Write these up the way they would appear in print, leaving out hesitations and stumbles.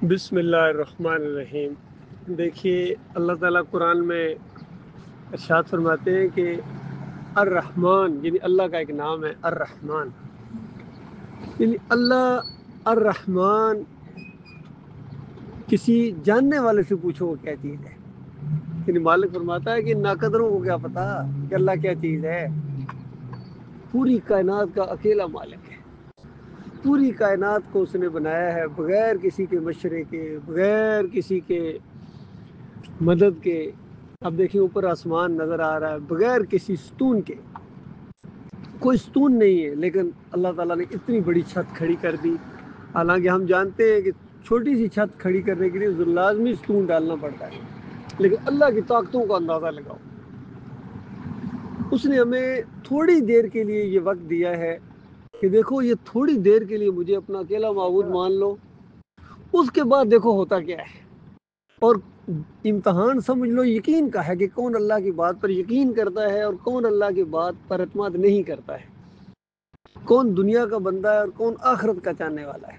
بسم اللہ الرحمن الرحیم۔ دیکھیے اللہ تعالیٰ قرآن میں ارشاد فرماتے ہیں کہ الرحمن یعنی اللہ کا ایک نام ہے الرحمن، یعنی اللہ الرحمن کسی جاننے والے سے پوچھو وہ کیا چیز ہے، یعنی مالک فرماتا ہے کہ ناقدروں کو کیا پتا کہ اللہ کیا چیز ہے۔ پوری کائنات کا اکیلا مالک ہے، پوری کائنات کو اس نے بنایا ہے بغیر کسی کے مشورے کے، بغیر کسی کے مدد کے۔ اب دیکھیں اوپر آسمان نظر آ رہا ہے بغیر کسی ستون کے، کوئی ستون نہیں ہے، لیکن اللہ تعالیٰ نے اتنی بڑی چھت کھڑی کر دی۔ حالانکہ ہم جانتے ہیں کہ چھوٹی سی چھت کھڑی کرنے کے لیے لازمی ستون ڈالنا پڑتا ہے، لیکن اللہ کی طاقتوں کا اندازہ لگاؤ۔ اس نے ہمیں تھوڑی دیر کے لیے یہ وقت دیا ہے کہ دیکھو یہ تھوڑی دیر کے لیے مجھے اپنا اکیلا معبود مان لو، اس کے بعد دیکھو ہوتا کیا ہے۔ اور امتحان سمجھ لو یقین کا ہے کہ کون اللہ کی بات پر یقین کرتا ہے اور کون اللہ کی بات پر اعتماد نہیں کرتا ہے، کون دنیا کا بندہ ہے اور کون آخرت کا چاہنے والا ہے۔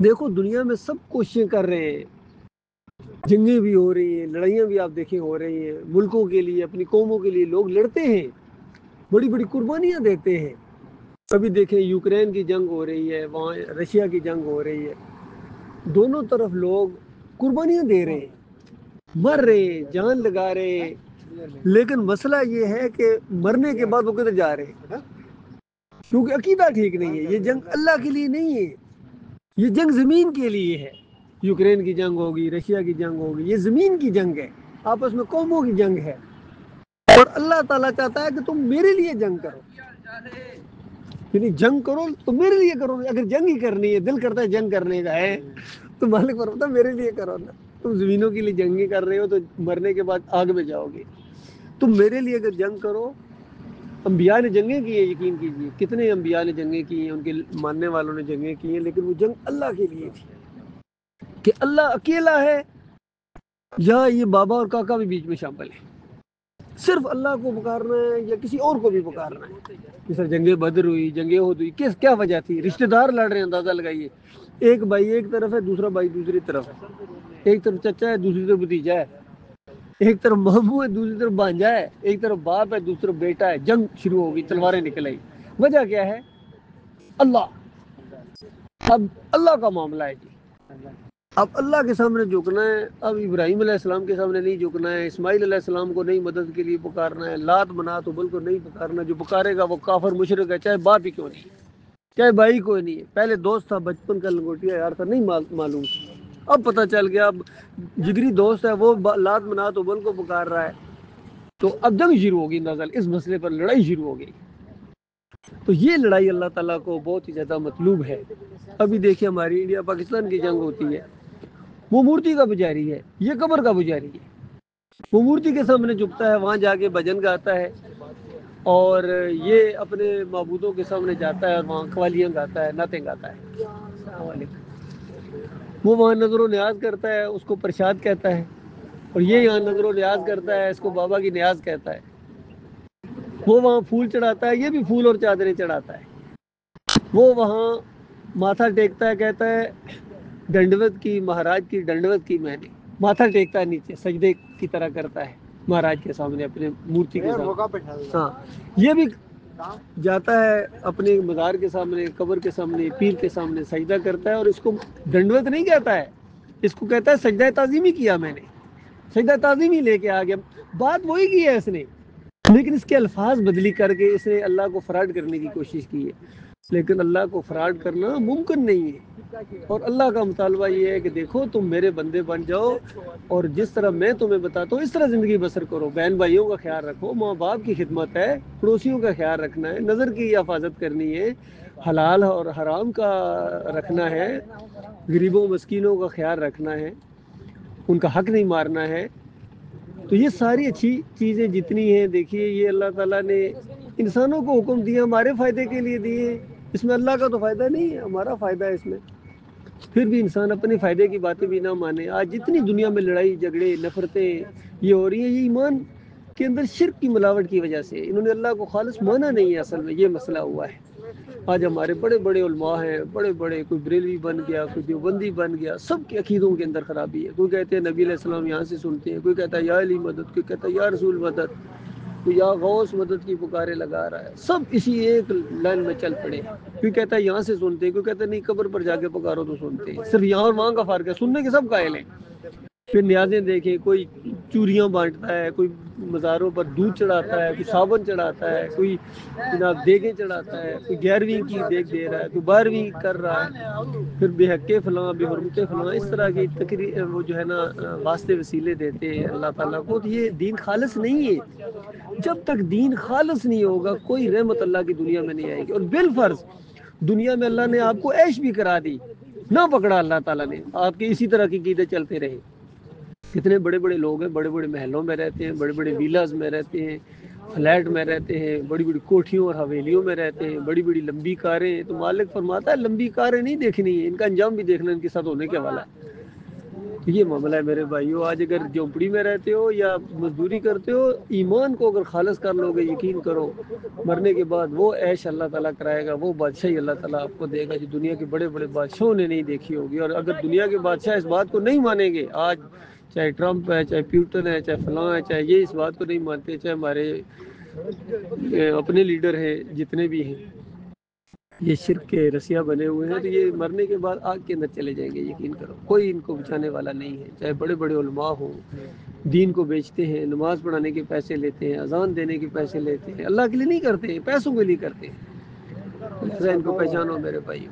دیکھو دنیا میں سب کوششیں کر رہے ہیں، جنگیں بھی ہو رہی ہیں، لڑائیاں بھی آپ دیکھیں ہو رہی ہیں، ملکوں کے لیے اپنی قوموں کے لیے لوگ لڑتے ہیں، بڑی بڑی قربانیاں دیتے ہیں۔ ابھی دیکھیں یوکرین کی جنگ ہو رہی ہے، وہاں رشیا کی جنگ ہو رہی ہے، دونوں طرف لوگ قربانیاں دے رہے ہیں، مر رہے ہیں، جان لگا رہے ہیں، لیکن مسئلہ یہ ہے کہ مرنے کے بعد وہ کدھر جا رہے ہیں، کیونکہ عقیدہ ٹھیک نہیں ہے۔ یہ جنگ اللہ کے لیے نہیں ہے، یہ جنگ زمین کے لیے ہے۔ یوکرین کی جنگ ہوگی، رشیا کی جنگ ہوگی، یہ زمین کی جنگ ہے، آپس میں قوموں کی جنگ ہے، اور اللہ تعالیٰ چاہتا ہے کہ تم میرے لیے جنگ کرو، یعنی جنگ کرو تو میرے لیے کرو۔ اگر جنگ ہی کرنی ہے، دل کرتا ہے جنگ کرنے کا ہے، تو مالک فرماتا ہے میرے لیے کرو نا۔ تم زمینوں کے لیے جنگیں کر رہے ہو تو مرنے کے بعد آگ میں جاؤ گے، تم میرے لیے اگر جنگ کرو۔ انبیاء نے جنگیں کی ہیں، یقین کیجیے کتنے انبیاء نے جنگیں کی ہیں، ان کے ماننے والوں نے جنگیں کی ہیں، لیکن وہ جنگ اللہ کے لیے تھی کہ اللہ اکیلا ہے، یا یہ بابا اور کاکا بھی بیچ میں شامل ہے، صرف اللہ کو پکارنا ہے یا کسی اور کو بھی پکارنا ہے۔ جیسے جنگ بدر ہوئی، جنگ احد ہوئی، کیا وجہ تھی؟ رشتہ دار لڑ رہے ہیں، اندازہ لگائیے، ایک بھائی ایک طرف ہے، دوسرا بھائی دوسری طرف ہے، ایک طرف چچا ہے، دوسری طرف بھتیجا ہے، ایک طرف ماموں ہے، دوسری طرف بانجا ہے، ایک طرف باپ ہے، دوسری طرف بیٹا ہے، جنگ شروع ہو گئی، تلواریں نکل آئی۔ وجہ کیا ہے؟ اللہ۔ اب اللہ کا معاملہ ہے جی، اب اللہ کے سامنے جھکنا ہے۔ اب ابراہیم علیہ السلام کے سامنے نہیں جھکنا ہے، اسماعیل علیہ السلام کو نہیں مدد کے لیے پکارنا ہے، لات منات ہبل کو نہیں پکارنا، جو پکارے گا وہ کافر مشرک ہے، چاہے باپ ہی کیوں نہیں، چاہے بھائی کوئی نہیں ہے۔ پہلے دوست تھا، بچپن کا لنگوٹیا یار تھا، نہیں معلوم تھا، اب پتہ چل گیا، اب جگری دوست ہے وہ لات منات ہبل کو پکار رہا ہے، تو اب جنگ شروع ہوگی، نازل اس مسئلے پر لڑائی شروع ہو گئی۔ تو یہ لڑائی اللہ تعالیٰ کو بہت ہی زیادہ مطلوب ہے۔ ابھی دیکھیں ہماری انڈیا پاکستان کی جنگ ہوتی ہے، وہ مورتی کا پجاری ہے، یہ قبر کا پجاری ہے، وہ مورتی کے سامنے جھکتا ہے، وہاں جا کے بھجن گاتا ہے، اور یہ اپنے معبودوں کے سامنے جاتا ہے اور وہاں قوالیاں گاتا ہے، نعتیں گاتا ہے۔ السلام علیکم۔ وہ وہاں نظر و نیاز کرتا ہے، اس کو پرشاد کہتا ہے، اور یہ یہاں نظر و نیاز کرتا ہے، اس کو بابا کی نیاز کہتا ہے۔ وہ وہاں پھول چڑھاتا ہے، یہ بھی پھول اور چادریں چڑھاتا ہے۔ وہ وہاں ماتھا ٹیکتا ہے، کہتا ہے ڈنڈوت کی مہاراج کی ڈنڈوت کی میں نے، ماتھا ٹیکتا ہے نیچے، سجدے کی طرح کرتا ہے مہاراج کے سامنے، اپنے مورتی کے سامنے۔ ہاں، یہ بھی جاتا ہے اپنے مزار کے سامنے، قبر کے سامنے، پیر کے سامنے سجدہ کرتا ہے، اور اس کو ڈنڈوت نہیں کہتا ہے، اس کو کہتا ہے سجدہ تعظیمی کیا میں نے، سجدہ تعظیمی لے کے آ گیا۔ بات وہی کی ہے اس نے، لیکن اس کے الفاظ بدلی کر کے اس نے اللہ کو فراڈ کرنے کی کوشش کی ہے، لیکن اللہ کو فراڈ کرنا ممکن نہیں ہے۔ اور اللہ کا مطالبہ یہ ہے کہ دیکھو تم میرے بندے بن جاؤ، اور جس طرح میں تمہیں بتاتا ہوں اس طرح زندگی بسر کرو، بہن بھائیوں کا خیال رکھو، ماں باپ کی خدمت ہے، پڑوسیوں کا خیال رکھنا ہے، نظر کی حفاظت کرنی ہے، حلال اور حرام کا رکھنا ہے، غریبوں مسکینوں کا خیال رکھنا ہے، ان کا حق نہیں مارنا ہے۔ تو یہ ساری اچھی چیزیں جتنی ہیں، دیکھیے یہ اللہ تعالیٰ نے انسانوں کو حکم دیا، ہمارے فائدے کے لیے دیے، اس میں اللہ کا تو فائدہ نہیں ہے، ہمارا فائدہ ہے اس میں۔ پھر بھی انسان اپنے فائدے کی باتیں بھی نہ مانے۔ آج جتنی دنیا میں لڑائی جھگڑے نفرتیں یہ ہو رہی ہیں، یہ ایمان کے اندر شرک کی ملاوٹ کی وجہ سے، انہوں نے اللہ کو خالص مانا نہیں ہے، اصل میں یہ مسئلہ ہوا ہے۔ آج ہمارے بڑے بڑے علماء ہیں، بڑے بڑے، کوئی بریلوی بن گیا، کوئی دیوبندی بن گیا، سب کے عقیدوں کے اندر خرابی ہے۔ کوئی کہتے ہیں نبی علیہ السلام یہاں سے سنتے ہیں، کوئی کہتا ہے یا علی مدد، کوئی کہتا ہے یا رسول مدد، کوئی یا غوث مدد کی پکارے لگا رہا ہے۔ سب اسی ایک لائن میں چل پڑے۔ کوئی کہتا ہے یہاں سے سنتے ہیں، کوئی کہتا ہے نہیں قبر پر جا کے پکارو تو سنتے ہیں۔ صرف یہاں اور وہاں کا فرق ہے، سننے کے سب قائل ہیں۔ پھر نیازیں دیکھیں، کوئی چوریاں بانٹتا ہے، کوئی مزاروں پر دودھ چڑھاتا ہے، کوئی صابن چڑھاتا ہے، کوئی جناب دیگیں چڑھاتا ہے، کوئی 11ویں کی دیگ دے رہا ہے، کوئی 12ویں کر رہا ہے، پھر بے حقے فلاں، بے حرمتے فلاں، اس طرح کی وہ جو ہے نا واسطے وسیلے دیتے ہیں اللہ تعالیٰ کو۔ تو یہ دین خالص نہیں ہے۔ جب تک دین خالص نہیں ہوگا کوئی رحمت اللہ کی دنیا میں نہیں آئے گی۔ اور بالفرض دنیا میں اللہ نے آپ کو عیش بھی کرا دی، نہ پکڑا اللہ تعالیٰ نے، آپ کے اسی طرح کی عقیدے چلتے رہے۔ کتنے بڑے بڑے لوگ ہیں، بڑے بڑے محلوں میں رہتے ہیں، بڑے بڑے ویلاز میں رہتے ہیں، فلیٹ میں رہتے ہیں، بڑی بڑی کوٹھیوں اور حویلیوں میں رہتے ہیں، بڑی بڑی لمبی کاریں ہیں۔ تو مالک فرماتا ہے لمبی کاریں نہیں دیکھنی ہے، ان کا انجام بھی دیکھنا ان کے ساتھ ہونے کے والا ہے۔ یہ معاملہ ہے میرے بھائیو۔ آج اگر جھونپڑی میں رہتے ہو یا مزدوری کرتے ہو، ایمان کو اگر خالص کر لو گے، یقین کرو مرنے کے بعد وہ عیش اللہ تعالیٰ کرائے گا، وہ بادشاہی اللہ تعالیٰ آپ کو دے گا جو دنیا کے بڑے بڑے بادشاہوں نے نہیں دیکھی ہوگی۔ اور اگر دنیا کے بادشاہ اس بات کو نہیں مانیں گے، آج چاہے ٹرمپ ہے، چاہے پیوٹن ہے، چاہے فلاں ہے، چاہے یہ اس بات کو نہیں مانتے، چاہے ہمارے اپنے لیڈر ہیں جتنے بھی ہیں، یہ شرک کے رسیا بنے ہوئے ہیں، تو یہ مرنے کے بعد آگ کے اندر چلے جائیں گے، یقین کرو۔ کوئی ان کو بچانے والا نہیں ہے، چاہے بڑے بڑے علماء ہوں، دین کو بیچتے ہیں، نماز پڑھانے کے پیسے لیتے ہیں، اذان دینے کے پیسے لیتے ہیں، اللہ کے لیے نہیں کرتے ہیں، پیسوں کے لیے کرتے ہیں۔ لہٰذا ان کو پہچانو میرے بھائی۔